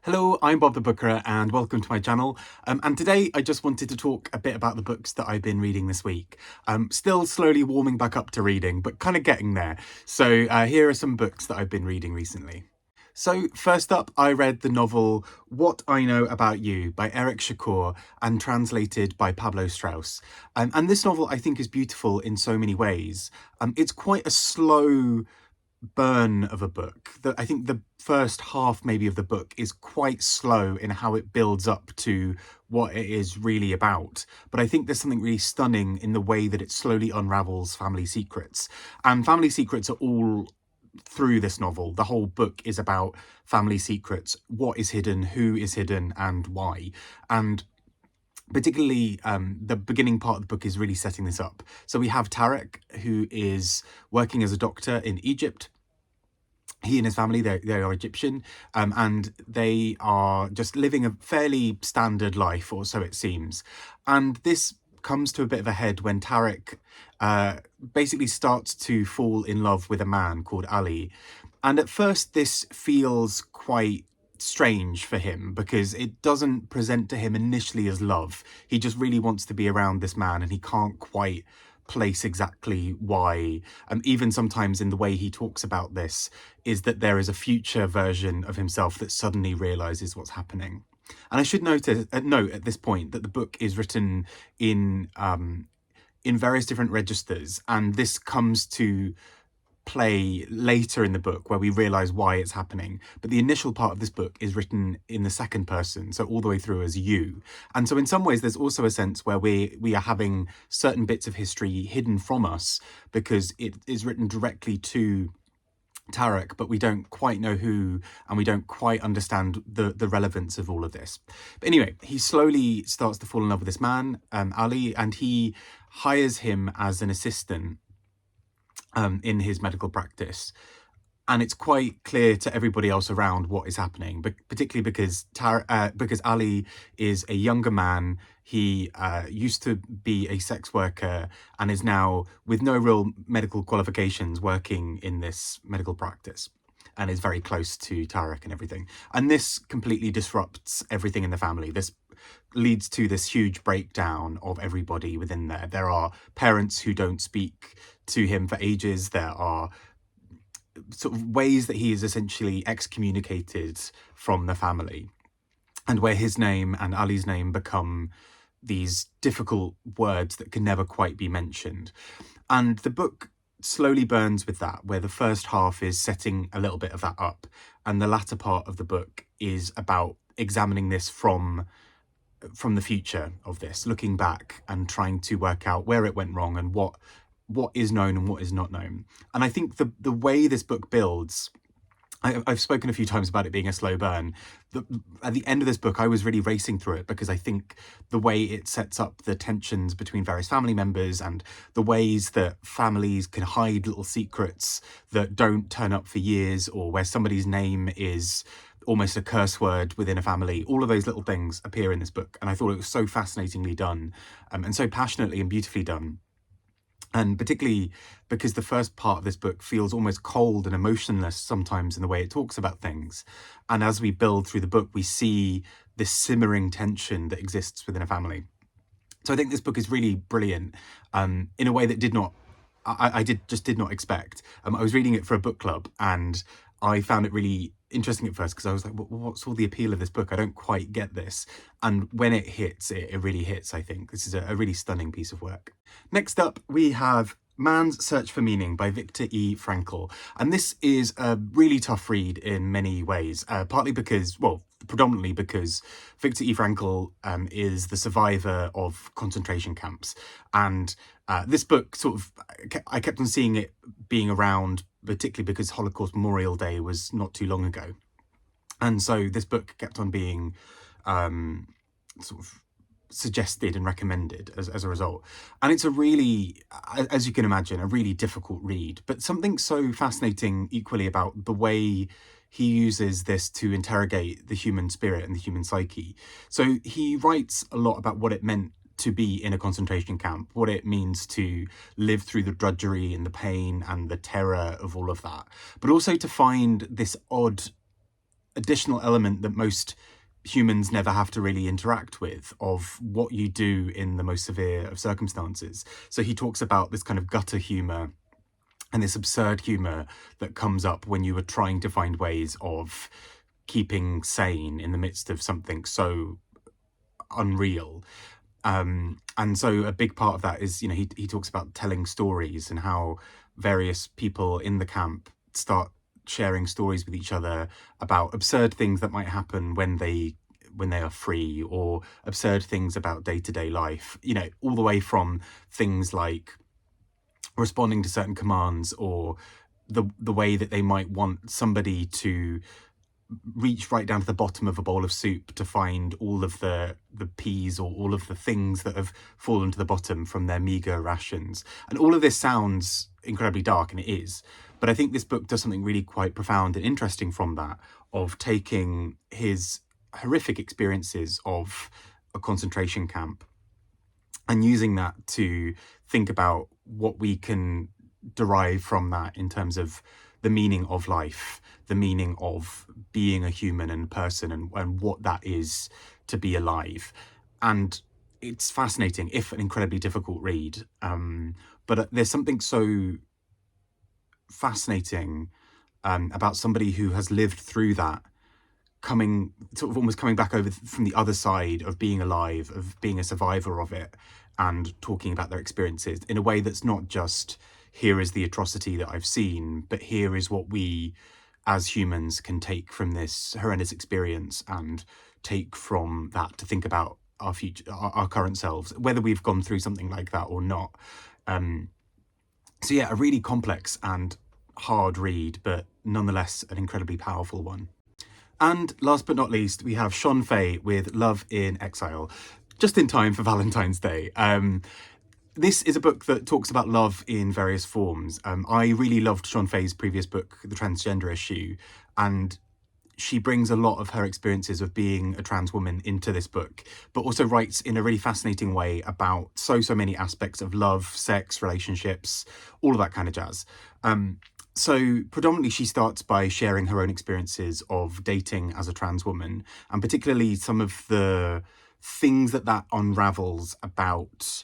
Hello, I'm Bob the Booker and welcome to my channel. And today I just wanted to talk a bit about the books that I've been reading this week. Still slowly warming back up to reading, but kind of getting there. So here are some books that I've been reading recently. So first up, I read the novel What I Know About You by Éric Chacour and translated by Pablo Strauss. And this novel I think is beautiful in so many ways. It's quite a slow burn of a book. I think the first half maybe of the book is quite slow in how it builds up to what it is really about. But I think there's something really stunning in the way that it slowly unravels family secrets. And family secrets are all through this novel. The whole book is about family secrets, what is hidden, who is hidden, and why. And particularly the beginning part of the book is really setting this up. So we have Tarek, who is working as a doctor in Egypt. He and his family, they are Egyptian, and they are just living a fairly standard life, or so it seems. And this comes to a bit of a head when Tarek basically starts to fall in love with a man called Ali. And at first this feels quite strange for him because it doesn't present to him initially as love. He just really wants to be around this man and he can't quite place exactly why. Even sometimes in the way he talks about this is that there is a future version of himself that suddenly realizes what's happening. And I should note at this point that the book is written in various different registers, and this comes to play later in the book where we realize why it's happening. But the initial part of this book is written in the second person, so all the way through as you. And so in some ways there's also a sense where we are having certain bits of history hidden from us because it is written directly to Tarek, but we don't quite know who, and we don't quite understand the relevance of all of this. But anyway, he slowly starts to fall in love with this man, Ali, and he hires him as an assistant in his medical practice. And it's quite clear to everybody else around what is happening, but particularly because Ali is a younger man. He used to be a sex worker and is now, with no real medical qualifications, working in this medical practice and is very close to Tarek and everything. And this completely disrupts everything in the family. This leads to this huge breakdown of everybody within there. There are parents who don't speak to him for ages. There are sort of ways that he is essentially excommunicated from the family, and where his name and Ali's name become these difficult words that can never quite be mentioned. And the book slowly burns with that, where the first half is setting a little bit of that up, and the latter part of the book is about examining this from the future of this, looking back and trying to work out where it went wrong and what is known and what is not known. And I think the way this book builds, I've spoken a few times about it being a slow burn. At the end of this book, I was really racing through it because I think the way it sets up the tensions between various family members and the ways that families can hide little secrets that don't turn up for years, or where somebody's name is almost a curse word within a family. All of those little things appear in this book. And I thought it was so fascinatingly done, and so passionately and beautifully done. And particularly because the first part of this book feels almost cold and emotionless sometimes in the way it talks about things. And as we build through the book, we see this simmering tension that exists within a family. So I think this book is really brilliant in a way that I did not expect. I was reading it for a book club and I found it really interesting at first because I was like, what's all the appeal of this book? I don't quite get this. And when it hits, it really hits, I think. This is a really stunning piece of work. Next up, we have Man's Search for Meaning by Viktor E. Frankl. And this is a really tough read in many ways, partly because, well, predominantly because Viktor E. Frankl is the survivor of concentration camps. And this book I kept on seeing it being around, particularly because Holocaust Memorial Day was not too long ago. And so this book kept on being sort of suggested and recommended as a result. And it's a really, as you can imagine, a really difficult read, but something so fascinating equally about the way he uses this to interrogate the human spirit and the human psyche. So he writes a lot about what it meant to be in a concentration camp, what it means to live through the drudgery and the pain and the terror of all of that, but also to find this odd additional element that most humans never have to really interact with, of what you do in the most severe of circumstances. So he talks about this kind of gutter humour and this absurd humour that comes up when you are trying to find ways of keeping sane in the midst of something so unreal. And so a big part of that is, he talks about telling stories and how various people in the camp start sharing stories with each other about absurd things that might happen when they are free, or absurd things about day-to-day life, all the way from things like responding to certain commands, or the way that they might want somebody to reach right down to the bottom of a bowl of soup to find all of the peas or all of the things that have fallen to the bottom from their meager rations. And all of this sounds incredibly dark, and it is. But I think this book does something really quite profound and interesting from that, of taking his horrific experiences of a concentration camp and using that to think about what we can derive from that in terms of the meaning of life, the meaning of being a human and person, and what that is to be alive. And it's fascinating, if an incredibly difficult read. But there's something so fascinating about somebody who has lived through that, almost coming back over from the other side of being alive, of being a survivor of it, and talking about their experiences in a way that's not just, here is the atrocity that I've seen, but here is what we as humans can take from this horrendous experience, and take from that to think about our future, our current selves, whether we've gone through something like that or not. So yeah, a really complex and hard read, but nonetheless an incredibly powerful one. And last but not least, we have Shon Faye with Love in Exile, just in time for Valentine's Day. This is a book that talks about love in various forms. I really loved Shon Faye's previous book, The Transgender Issue, and she brings a lot of her experiences of being a trans woman into this book, but also writes in a really fascinating way about so many aspects of love, sex, relationships, all of that kind of jazz. So predominantly she starts by sharing her own experiences of dating as a trans woman, and particularly some of the things that unravels about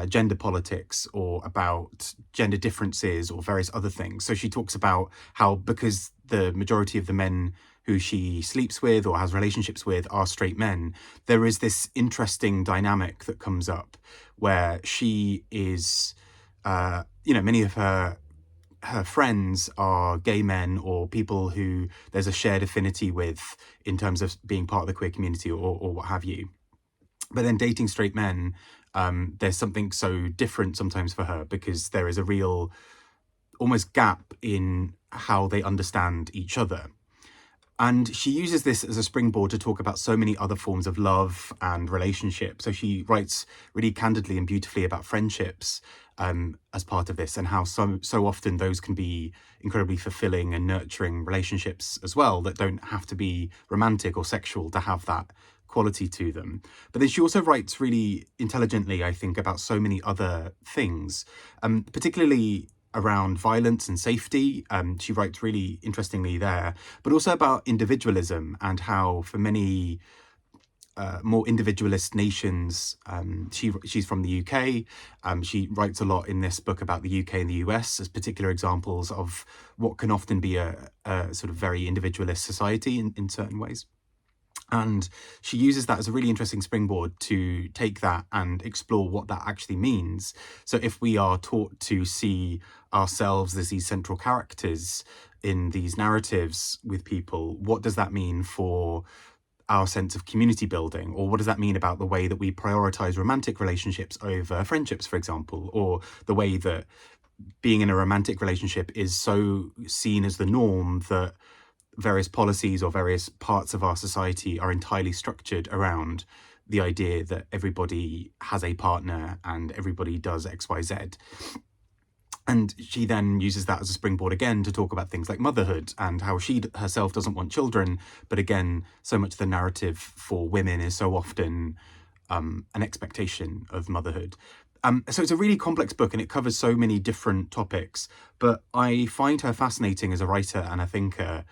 gender politics, or about gender differences, or various other things. So she talks about how, because the majority of the men who she sleeps with or has relationships with are straight men, there is this interesting dynamic that comes up where she is, many of her friends are gay men, or people who there's a shared affinity with in terms of being part of the queer community, or what have you. But then dating straight men, there's something so different sometimes for her, because there is a real almost gap in how they understand each other. And she uses this as a springboard to talk about so many other forms of love and relationship. So she writes really candidly and beautifully about friendships as part of this, and how so often those can be incredibly fulfilling and nurturing relationships as well, that don't have to be romantic or sexual to have that quality to them. But then she also writes really intelligently, I think, about so many other things, particularly around violence and safety. She writes really interestingly there, but also about individualism, and how for many more individualist nations, she's from the UK. She writes a lot in this book about the UK and the US as particular examples of what can often be a sort of very individualist society in certain ways. And she uses that as a really interesting springboard to take that and explore what that actually means. So if we are taught to see ourselves as these central characters in these narratives with people, what does that mean for our sense of community building? Or what does that mean about the way that we prioritize romantic relationships over friendships, for example, or the way that being in a romantic relationship is so seen as the norm that various policies or various parts of our society are entirely structured around the idea that everybody has a partner and everybody does XYZ. And she then uses that as a springboard again to talk about things like motherhood, and how she herself doesn't want children. But again, so much of the narrative for women is so often an expectation of motherhood. So it's a really complex book, and it covers so many different topics. But I find her fascinating as a writer and a thinker,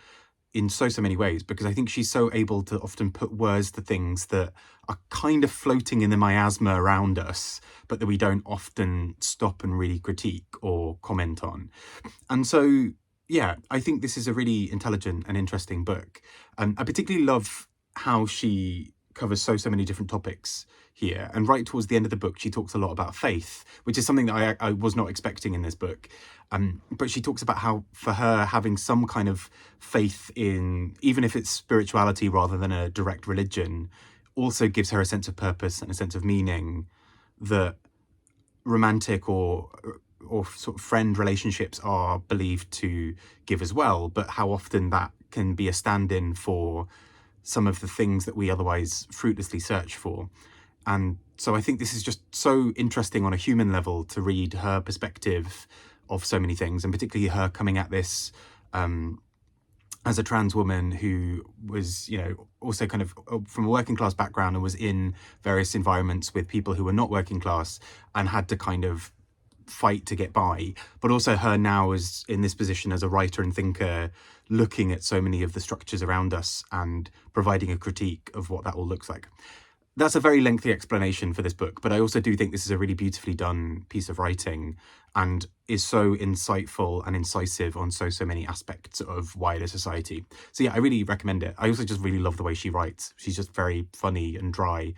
in so many ways, because I think she's so able to often put words to things that are kind of floating in the miasma around us, but that we don't often stop and really critique or comment on. And so, yeah, I think this is a really intelligent and interesting book. I particularly love how she covers so many different topics here. And right towards the end of the book, she talks a lot about faith, which is something that I was not expecting in this book. But she talks about how, for her, having some kind of faith in, even if it's spirituality rather than a direct religion, also gives her a sense of purpose and a sense of meaning that romantic or sort of friend relationships are believed to give as well, but how often that can be a stand-in for some of the things that we otherwise fruitlessly search for. And so I think this is just so interesting on a human level to read her perspective of so many things, and particularly her coming at this as a trans woman who was, you know, also kind of from a working class background and was in various environments with people who were not working class and had to kind of fight to get by, but also her now is in this position as a writer and thinker, looking at so many of the structures around us and providing a critique of what that all looks like. That's a very lengthy explanation for this book, but I also do think this is a really beautifully done piece of writing and is so insightful and incisive on so many aspects of wider society. So yeah, I really recommend it. I also just really love the way she writes. She's just very funny and dry.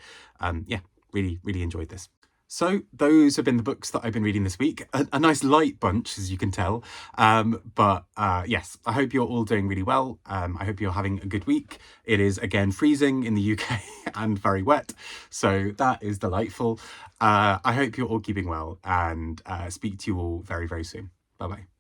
Yeah, really enjoyed this. So those have been the books that I've been reading this week. A nice light bunch, as you can tell. But yes, I hope you're all doing really well. I hope you're having a good week. It is, again, freezing in the UK and very wet. So that is delightful. I hope you're all keeping well, and speak to you all very soon. Bye-bye.